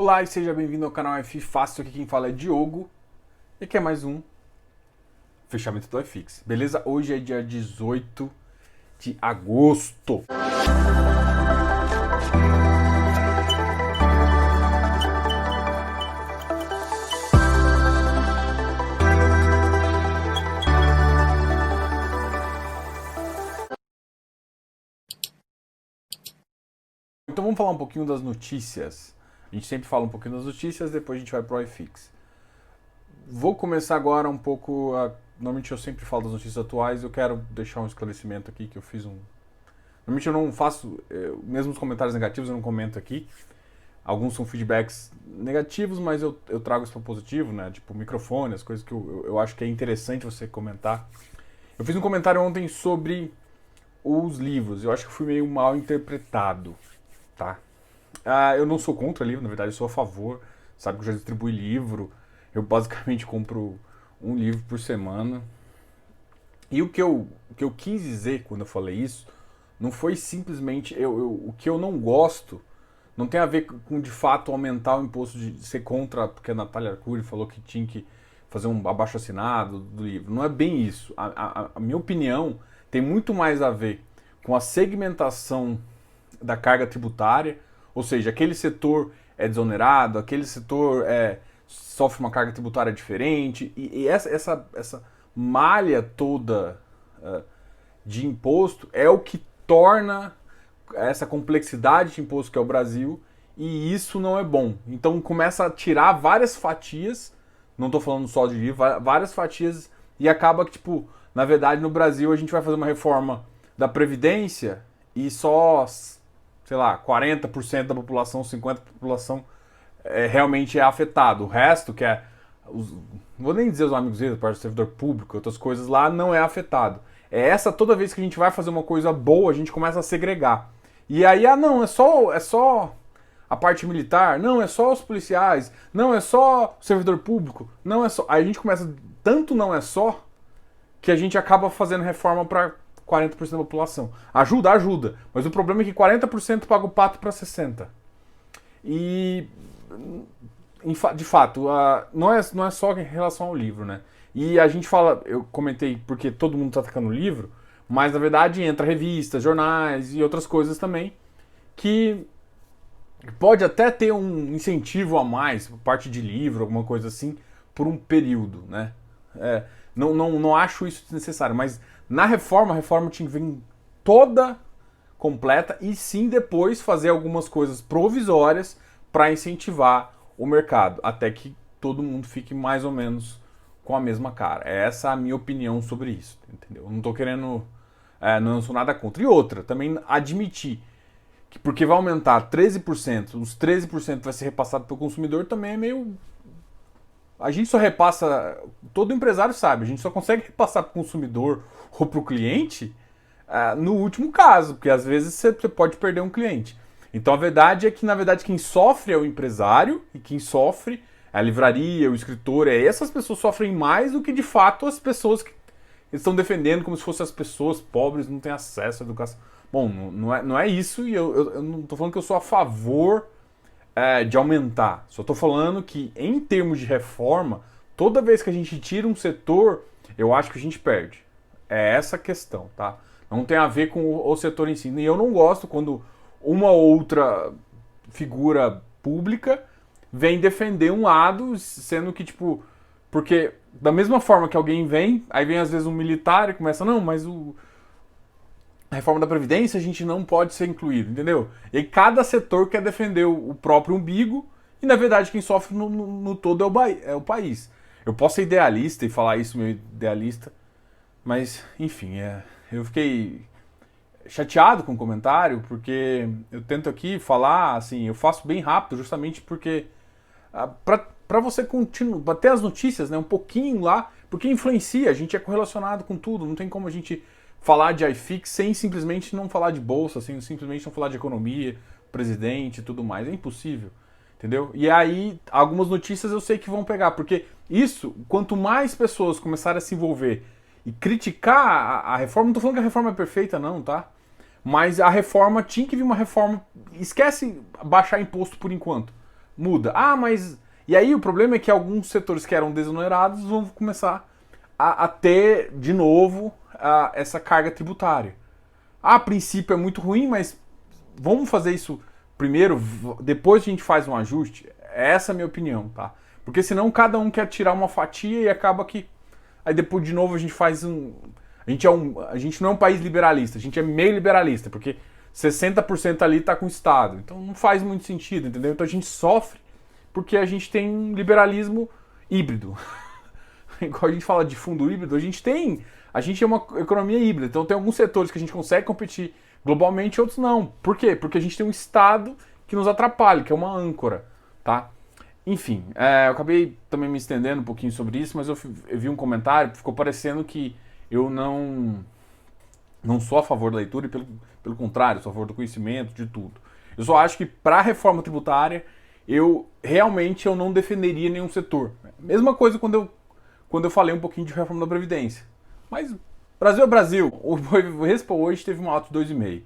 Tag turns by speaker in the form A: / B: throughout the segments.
A: Olá e seja bem-vindo ao canal F Fácil, aqui quem fala é Diogo e aqui é mais um fechamento do iFix, beleza? Hoje é dia 18 de agosto. Então vamos falar um pouquinho das notícias. A gente sempre fala um pouquinho das notícias, depois a gente vai pro iFix. Vou começar agora um pouco. Normalmente eu sempre falo das notícias atuais, eu quero deixar um esclarecimento aqui que eu fiz um. Normalmente eu não faço. Mesmo os comentários negativos eu não comento aqui. Alguns são feedbacks negativos, mas eu trago isso para positivo, né? Tipo microfone, as coisas que eu acho que é interessante você comentar. Eu fiz um comentário ontem sobre os livros. Eu acho que eu fui meio mal interpretado, tá? Eu não sou contra livro, na verdade eu sou a favor. Sabe que eu já distribuí livro. Eu basicamente compro um livro por semana. E o que eu quis dizer quando eu falei isso não foi simplesmente o que eu não gosto. Não tem a ver com de fato aumentar o imposto de ser contra, porque a Natália Arcuri falou que tinha que fazer um abaixo-assinado do livro. Não é bem isso. A minha opinião tem muito mais a ver com a segmentação da carga tributária, ou seja, aquele setor é desonerado, aquele setor sofre uma carga tributária diferente, e essa malha toda de imposto é o que torna essa complexidade de imposto que é o Brasil, e isso não é bom. Então começa a tirar várias fatias, não estou falando só de livro, várias fatias, e acaba que, tipo, na verdade no Brasil a gente vai fazer uma reforma da Previdência e só, sei lá, 40% da população, 50% da população realmente é afetado. O resto, que é, não vou nem dizer os amigos deles, parte do servidor público, outras coisas lá, não é afetado. Toda vez que a gente vai fazer uma coisa boa, a gente começa a segregar. E aí, não, é só a parte militar, não, é só os policiais, não, é só o servidor público, não é só. Aí a gente começa, tanto não é só, que a gente acaba fazendo reforma para 40% da população. Ajuda, mas o problema é que 40% paga o pato para 60%. E, de fato, não é só em relação ao livro, né? E a gente fala, eu comentei porque todo mundo está atacando o livro, mas na verdade entra revistas, jornais e outras coisas também, que pode até ter um incentivo a mais, parte de livro, alguma coisa assim, por um período, né? Não acho isso necessário, mas na reforma, a reforma tinha que vir toda completa e sim depois fazer algumas coisas provisórias para incentivar o mercado, até que todo mundo fique mais ou menos com a mesma cara. Essa é a minha opinião sobre isso, entendeu? Eu não tô querendo, não sou nada contra. E outra, também admitir que porque vai aumentar 13%, os 13% vai ser repassado para o consumidor também é meio. A gente só repassa, todo empresário sabe, a gente só consegue repassar para o consumidor ou para o cliente no último caso, porque às vezes você pode perder um cliente. Então a verdade é que, na verdade, quem sofre é o empresário e quem sofre é a livraria, o escritor, essas pessoas sofrem mais do que de fato as pessoas que estão defendendo como se fossem as pessoas pobres, não têm acesso à educação. Bom, não é isso, e eu não estou falando que eu sou a favor de aumentar. Só estou falando que, em termos de reforma, toda vez que a gente tira um setor, eu acho que a gente perde. É essa a questão, tá? Não tem a ver com o setor em si. E eu não gosto quando uma outra figura pública vem defender um lado, sendo que, tipo... Porque, da mesma forma que alguém vem, aí vem às vezes um militar e começa, não, mas a reforma da Previdência a gente não pode ser incluído, entendeu? E aí cada setor quer defender o próprio umbigo, e na verdade quem sofre no todo é o país. Eu posso ser idealista e falar isso, meio idealista, mas, enfim, eu fiquei chateado com o comentário, porque eu tento aqui falar, assim, eu faço bem rápido, justamente porque para você continuar, para ter as notícias, né, um pouquinho lá, porque influencia, a gente é correlacionado com tudo, não tem como a gente falar de iFix sem simplesmente não falar de bolsa, sem simplesmente não falar de economia, presidente e tudo mais, é impossível, entendeu? E aí, algumas notícias eu sei que vão pegar, porque isso, quanto mais pessoas começarem a se envolver e criticar a reforma, não tô falando que a reforma é perfeita não, tá? Mas a reforma, tinha que vir uma reforma, esquece baixar imposto por enquanto. muda. Ah, mas... E aí o problema é que alguns setores que eram desonerados vão começar a ter, de novo, essa carga tributária. A princípio é muito ruim, mas vamos fazer isso primeiro, depois a gente faz um ajuste. Essa é a minha opinião, tá? Porque senão cada um quer tirar uma fatia e acaba que... Aí depois de novo a gente faz um... A gente não é um país liberalista, a gente é meio liberalista, porque 60% ali está com o Estado. Então não faz muito sentido, entendeu? Então a gente sofre porque a gente tem um liberalismo híbrido. Igual a gente fala de fundo híbrido, a gente é uma economia híbrida. Então tem alguns setores que a gente consegue competir globalmente, outros não. Por quê? Porque a gente tem um Estado que nos atrapalha, que é uma âncora, tá? Enfim, eu acabei também me estendendo um pouquinho sobre isso, mas eu vi um comentário, ficou parecendo que eu não sou a favor da leitura e pelo contrário, sou a favor do conhecimento, de tudo. Eu só acho que para a reforma tributária, eu não defenderia nenhum setor. Mesma coisa quando eu falei um pouquinho de reforma da Previdência. Mas Brasil é Brasil. O Ibovespa hoje teve uma alta de 2,5.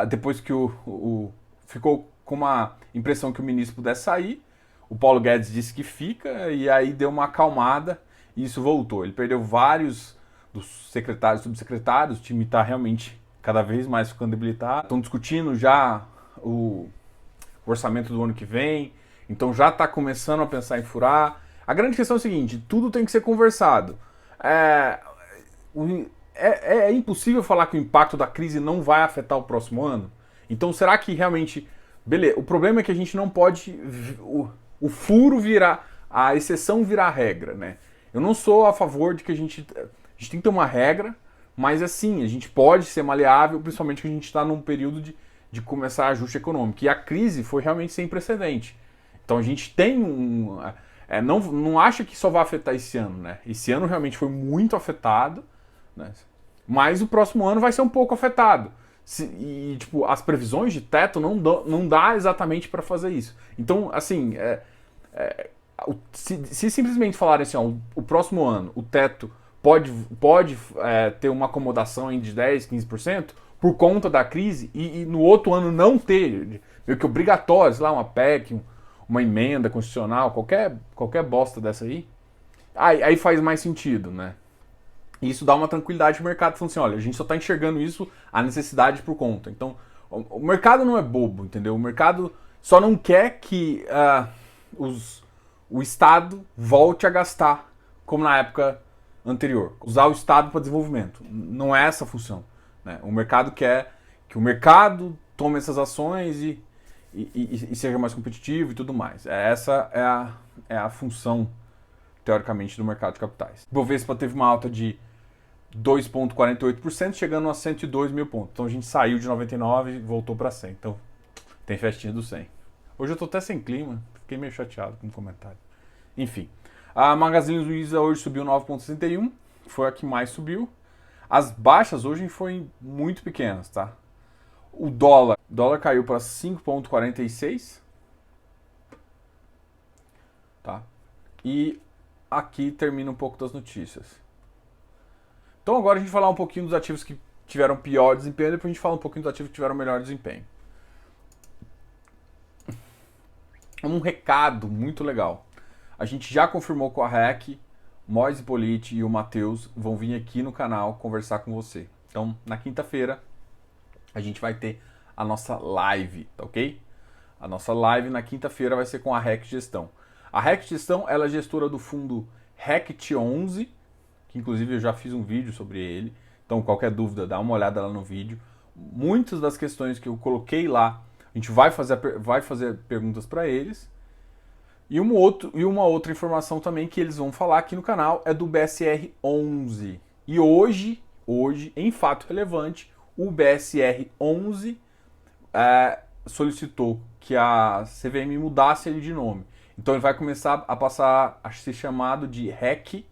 A: Depois que ficou com uma impressão que o ministro pudesse sair, o Paulo Guedes disse que fica, e aí deu uma acalmada e isso voltou. Ele perdeu vários dos secretários, subsecretários, o time está realmente cada vez mais ficando debilitado. Estão discutindo já o orçamento do ano que vem, então já está começando a pensar em furar. A grande questão é o seguinte, tudo tem que ser conversado. É impossível falar que o impacto da crise não vai afetar o próximo ano? Então será que realmente... Beleza, o problema é que a gente não pode... O furo virar... A exceção virar regra, né? Eu não sou a favor de que a gente tem que ter uma regra, mas assim, a gente pode ser maleável, principalmente que a gente está num período de começar ajuste econômico. E a crise foi realmente sem precedente. Então a gente tem não acha que só vai afetar esse ano, né? Esse ano realmente foi muito afetado, né? Mas o próximo ano vai ser um pouco afetado. Tipo, as previsões de teto não dá exatamente para fazer isso. Então, assim, se simplesmente falarem assim, ó, o próximo ano o teto pode ter uma acomodação aí de 10%, 15% por conta da crise e no outro ano não ter, meio que obrigatório, sei lá, uma PEC, uma emenda constitucional, qualquer bosta dessa aí faz mais sentido, né? E isso dá uma tranquilidade pro mercado, falando assim, olha, a gente só está enxergando isso, a necessidade por conta. Então, o mercado não é bobo, entendeu? O mercado só não quer que o Estado volte a gastar como na época anterior. Usar o Estado para desenvolvimento. Não é essa a função, né? O mercado quer que o mercado tome essas ações e seja mais competitivo e tudo mais. Essa é a função, teoricamente, do mercado de capitais. O Bovespa teve uma alta de 2,48%, chegando a 102 mil pontos. Então a gente saiu de 99 e voltou para 100. Então tem festinha do 100. Hoje eu tô até sem clima, fiquei meio chateado com o comentário. Enfim, a Magazine Luiza hoje subiu 9,61, foi a que mais subiu. As baixas hoje foram muito pequenas, tá? O dólar caiu para 5,46, tá? E aqui termina um pouco das notícias. Então agora a gente vai falar um pouquinho dos ativos que tiveram pior desempenho, depois a gente fala um pouquinho dos ativos que tiveram melhor desempenho. Um recado muito legal. A gente já confirmou com a REC, Moise Politi e o Matheus vão vir aqui no canal conversar com você. Então, na quinta-feira, a gente vai ter a nossa live, tá ok? A nossa live na quinta-feira vai ser com a REC Gestão. A REC Gestão, ela é gestora do fundo RECT11, que inclusive eu já fiz um vídeo sobre ele. Então, qualquer dúvida, dá uma olhada lá no vídeo. Muitas das questões que eu coloquei lá, a gente vai fazer perguntas para eles. E uma outra informação também que eles vão falar aqui no canal é do BSR11. E hoje, em fato relevante, o BSR11 solicitou que a CVM mudasse ele de nome. Então ele vai começar a passar a ser chamado de REC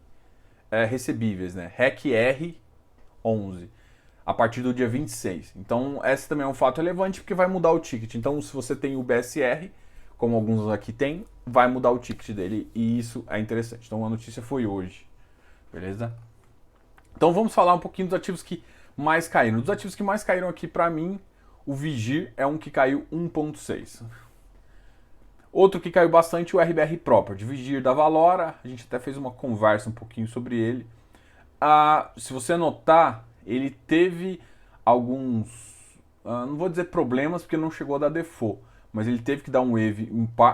A: recebíveis, né? REC R11, a partir do dia 26. Então esse também é um fato relevante porque vai mudar o ticket. Então se você tem o BSR, como alguns aqui tem, vai mudar o ticket dele e isso é interessante. Então a notícia foi hoje, beleza? Então vamos falar um pouquinho dos ativos que mais caíram. Dos ativos que mais caíram aqui para mim, o Vigir é um que caiu 1,6. Outro que caiu bastante, o RBR Property, Vigir da Valora, a gente até fez uma conversa um pouquinho sobre ele. Se você notar, ele teve alguns, não vou dizer problemas porque não chegou a dar default, mas ele teve que dar um wave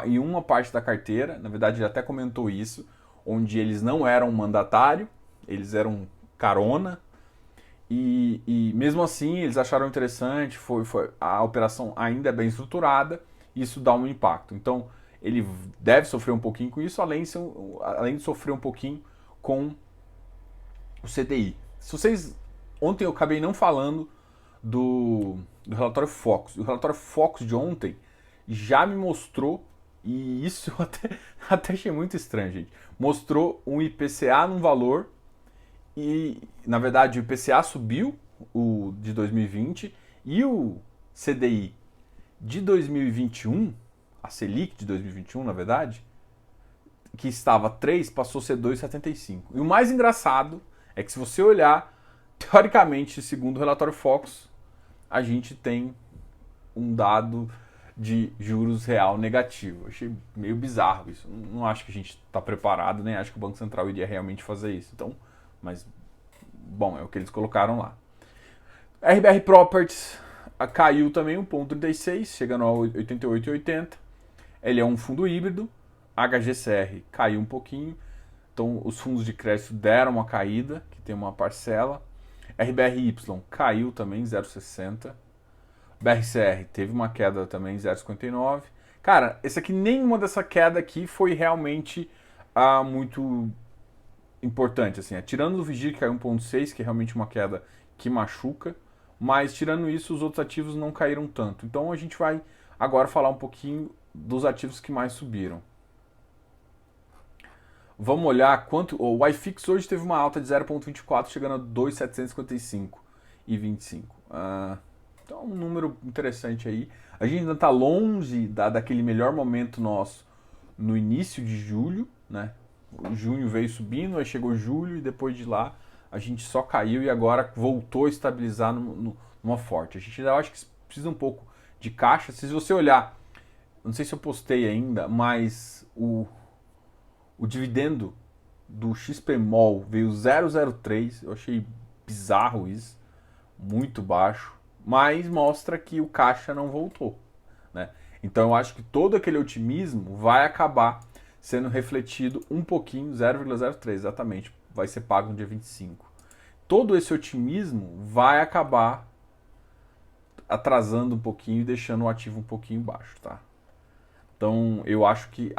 A: em uma parte da carteira, na verdade ele até comentou isso, onde eles não eram mandatário, eles eram carona, e mesmo assim eles acharam interessante, a operação ainda é bem estruturada, isso dá um impacto. Então ele deve sofrer um pouquinho com isso, além de sofrer um pouquinho com o CDI. Ontem eu acabei não falando do relatório Focus. O relatório Focus de ontem já me mostrou, e isso eu até achei muito estranho, gente. Mostrou um IPCA num valor e, na verdade, o IPCA subiu, o de 2020, e o CDI de 2021, a Selic de 2021, na verdade, que estava 3, passou a ser 2,75. E o mais engraçado é que se você olhar, teoricamente, segundo o relatório Focus, a gente tem um dado de juros real negativo. Eu achei meio bizarro isso. Não acho que a gente está preparado, nem acho que o Banco Central iria realmente fazer isso. Então, mas, bom, é o que eles colocaram lá. RBR Properties caiu também 1,36, chegando a 88,80. Ele é um fundo híbrido. HGCR caiu um pouquinho. Então, os fundos de crédito deram uma caída, que tem uma parcela. RBRY caiu também, 0,60. BRCR teve uma queda também, 0,59. Cara, esse aqui, nenhuma dessa queda aqui foi realmente muito importante. Assim, tirando do Vigir, que caiu 1,6, que é realmente uma queda que machuca. Mas, tirando isso, os outros ativos não caíram tanto. Então, a gente vai agora falar um pouquinho dos ativos que mais subiram. Vamos olhar quanto. O iFix hoje teve uma alta de 0,24, chegando a 2,755 e 25. Então, um número interessante aí. A gente ainda está longe daquele melhor momento nosso no início de julho, né? O junho veio subindo, aí chegou julho e depois de lá a gente só caiu e agora voltou a estabilizar numa forte. A gente ainda acho que precisa um pouco de caixa. Se você olhar, não sei se eu postei ainda, mas o dividendo do XPMOL veio 0,03, eu achei bizarro isso, muito baixo, mas mostra que o caixa não voltou, né? Então eu acho que todo aquele otimismo vai acabar sendo refletido um pouquinho, 0,03 exatamente, vai ser pago no dia 25. Todo esse otimismo vai acabar atrasando um pouquinho e deixando o ativo um pouquinho baixo, tá? Então, eu acho que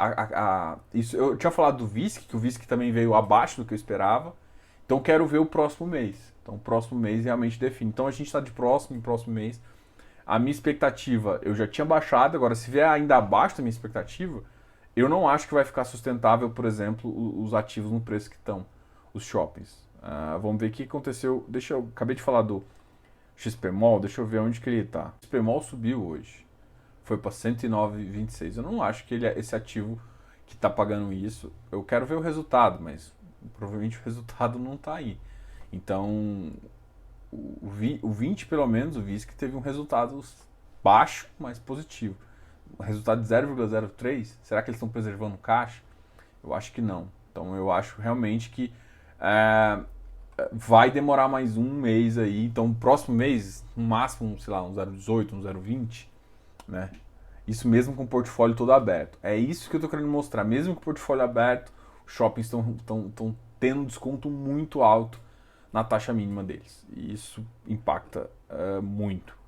A: isso, eu tinha falado do VISC, que o VISC também veio abaixo do que eu esperava. Então, quero ver o próximo mês. Então, o próximo mês realmente define. Então, a gente está de próximo mês. A minha expectativa, eu já tinha baixado. Agora, se vier ainda abaixo da minha expectativa, eu não acho que vai ficar sustentável, por exemplo, os ativos no preço que estão, os shoppings. Vamos ver o que aconteceu. Acabei de falar do XPMOL, deixa eu ver onde que ele está. O XPMOL subiu hoje. Foi para 109,26. Eu não acho que ele é esse ativo que está pagando isso. Eu quero ver o resultado, mas provavelmente o resultado não está aí. Então, o 20 pelo menos, o VISC teve um resultado baixo, mas positivo. Um resultado de 0,03, será que eles estão preservando caixa? Eu acho que não. Então, eu acho realmente que vai demorar mais um mês aí. Então, próximo mês, no máximo, sei lá, um 0,18, um 0,20, né? Isso mesmo com o portfólio todo aberto. É isso que eu estou querendo mostrar. Mesmo com o portfólio aberto, os shoppings estão tendo um desconto muito alto na taxa mínima deles. E isso impacta muito.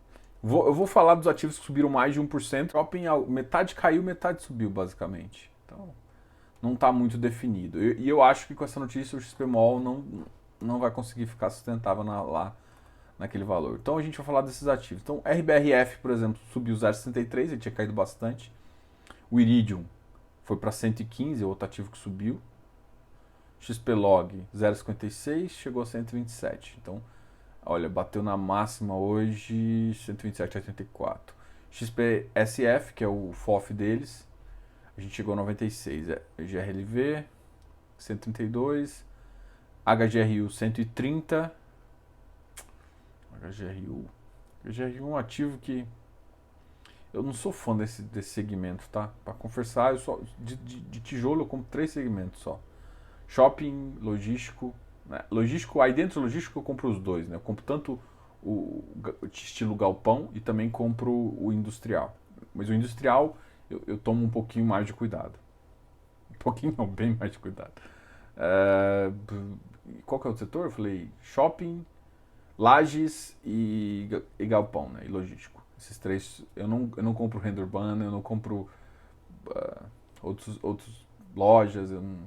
A: Eu vou falar dos ativos que subiram mais de 1%. Shopping, metade caiu, metade subiu, basicamente. Então, não está muito definido. E eu acho que com essa notícia o XPMOL não vai conseguir ficar sustentável lá naquele valor. Então a gente vai falar desses ativos. Então RBRF, por exemplo, subiu 0,63, ele tinha caído bastante. O Iridium foi para 115, é outro ativo que subiu. XPlog 0,56, chegou a 127. Então, olha, bateu na máxima hoje 127,84. XPSF, que é o FOF deles, a gente chegou a 96. GRLV 132, HGRU 130. HGRU é um ativo que Eu não sou fã desse segmento, tá? Para confessar, eu só de tijolo eu compro 3 segmentos só. Shopping, logístico, né? Logístico, aí dentro do logístico eu compro os dois, né? Eu compro tanto o estilo galpão e também compro o industrial. Mas o industrial eu tomo um pouquinho mais de cuidado. Um pouquinho não, bem mais de cuidado. É, qual que é o setor? Eu falei shopping, lajes e galpão, né? E logístico. Esses três, eu não compro renda urbana, eu não compro uh, outros lojas, eu não,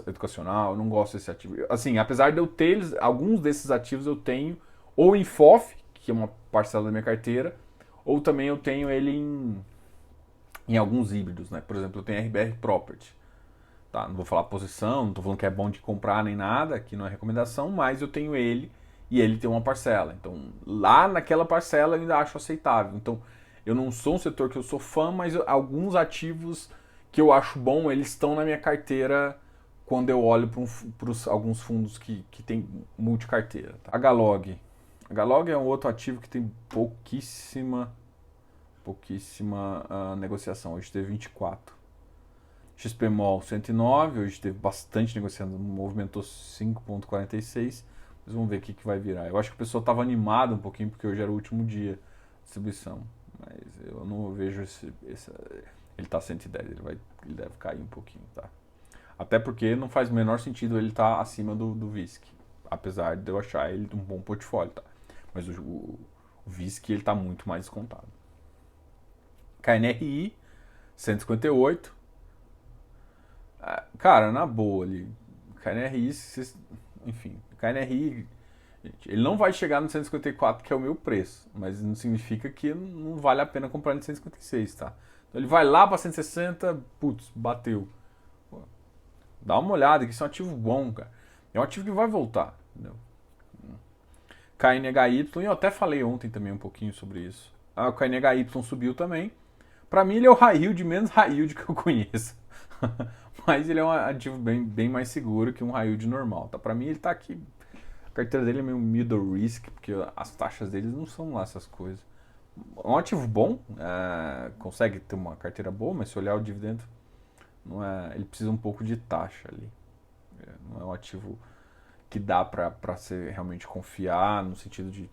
A: educacional, eu não gosto desse ativo. Assim, apesar de eu ter eles, alguns desses ativos eu tenho ou em FOF, que é uma parcela da minha carteira, ou também eu tenho ele em alguns híbridos, né? Por exemplo, eu tenho RBR Property. Tá, não vou falar posição, não estou falando que é bom de comprar nem nada, aqui não é recomendação, mas eu tenho ele e ele tem uma parcela. Então, lá naquela parcela eu ainda acho aceitável. Então, eu não sou um setor que eu sou fã, mas alguns ativos que eu acho bom, eles estão na minha carteira quando eu olho para alguns fundos que tem multicarteira. Tá? HLOG. HLOG é um outro ativo que tem pouquíssima negociação. Hoje teve 24. XPMOL 109, hoje teve bastante negociando, movimentou 5,46. Mas vamos ver o que vai virar. Eu acho que o pessoal estava animado um pouquinho, porque hoje era o último dia de distribuição. Mas eu não vejo ele está 110, ele deve cair um pouquinho, tá? Até porque não faz o menor sentido ele estar acima do VISC. Apesar de eu achar ele um bom portfólio, tá? Mas o VISC ele está muito mais descontado. KNRI 158. Cara, na boa ali, KNRI, enfim, KNRI, gente, ele não vai chegar no 154, que é o meu preço, mas não significa que não vale a pena comprar no 156, tá? Então ele vai lá para 160, putz, bateu. Pô, dá uma olhada, que isso é um ativo bom, cara. É um ativo que vai voltar, entendeu? KNHY, eu até falei ontem também um pouquinho sobre isso. O KNHY subiu também. Pra mim ele é o high yield menos high yield que eu conheço. Mas ele é um ativo bem mais seguro que um high yield normal, tá? Pra mim ele tá aqui, a carteira dele é meio middle risk, porque as taxas deles não são lá essas coisas. É um ativo bom, consegue ter uma carteira boa, mas se olhar o dividendo, não é, ele precisa um pouco de taxa ali. Não é um ativo que dá pra ser realmente confiar, no sentido de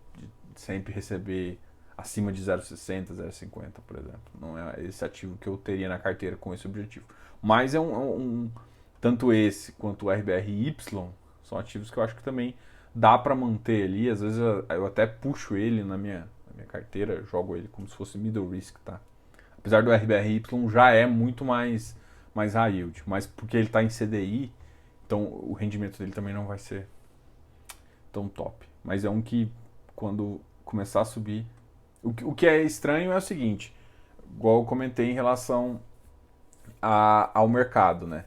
A: sempre receber acima de 0,60, 0,50, por exemplo. Não é esse ativo que eu teria na carteira com esse objetivo. Mas tanto esse quanto o RBRY são ativos que eu acho que também dá para manter ali. Às vezes eu até puxo ele na minha carteira, jogo ele como se fosse middle risk, tá? Apesar do RBRY já é muito mais high yield, mas porque ele está em CDI, então o rendimento dele também não vai ser tão top. Mas é um que quando começar a subir, o que é estranho é o seguinte, igual eu comentei em relação ao mercado, né?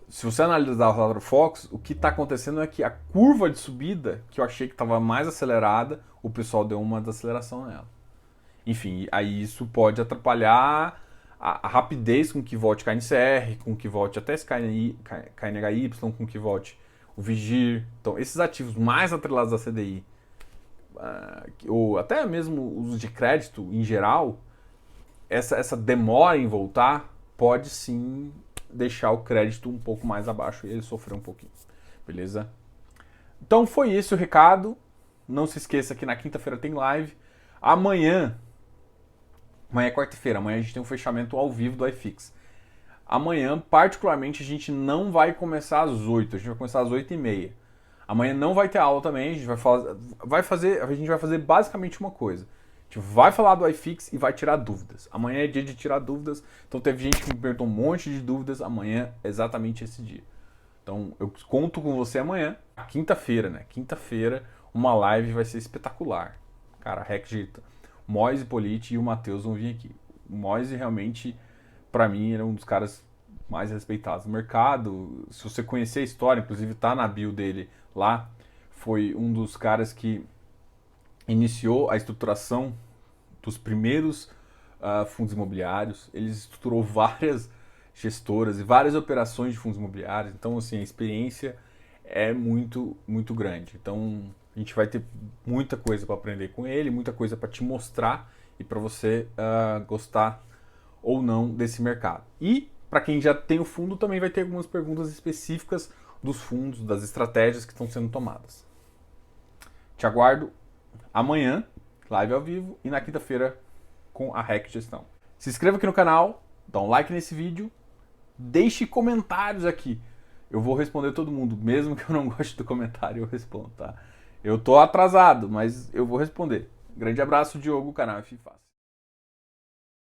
A: Se você analisar o relatório Fox, o que está acontecendo é que a curva de subida, que eu achei que estava mais acelerada, o pessoal deu uma desaceleração nela. Enfim, aí isso pode atrapalhar a rapidez com que volte KNCR, com que volte até esse KNHY, com que volte o Vigir. Então, esses ativos mais atrelados à CDI, ou até mesmo os de crédito em geral, essa demora em voltar pode sim deixar o crédito um pouco mais abaixo e ele sofrer um pouquinho, beleza? Então foi esse o recado. Não se esqueça que na quinta-feira tem live. Amanhã é quarta-feira, amanhã a gente tem um fechamento ao vivo do iFix. Amanhã, particularmente, a gente não vai começar às 8, a gente vai começar às 8h30. Amanhã não vai ter aula também, a gente vai fazer basicamente uma coisa. A gente vai falar do iFix e vai tirar dúvidas. Amanhã é dia de tirar dúvidas, então teve gente que me perguntou um monte de dúvidas, amanhã é exatamente esse dia. Então eu conto com você amanhã, quinta-feira, né? Quinta-feira, uma live vai ser espetacular. Cara, Moise Politi e o Matheus vão vir aqui. O Moise realmente, pra mim, era um dos caras mais respeitados no mercado. Se você conhecer a história, inclusive tá na bio dele lá, foi um dos caras que iniciou a estruturação dos primeiros fundos imobiliários. Ele estruturou várias gestoras e várias operações de fundos imobiliários. Então, assim, a experiência é muito, muito grande. Então, a gente vai ter muita coisa para aprender com ele, muita coisa para te mostrar e para você gostar ou não desse mercado. E para quem já tem o fundo, também vai ter algumas perguntas específicas dos fundos, das estratégias que estão sendo tomadas. Te aguardo amanhã, live ao vivo, e na quinta-feira com a REC Gestão. Se inscreva aqui no canal, dá um like nesse vídeo, deixe comentários aqui. Eu vou responder todo mundo, mesmo que eu não goste do comentário, eu respondo, tá? Eu tô atrasado, mas eu vou responder. Grande abraço, Diogo, canal F Fácil.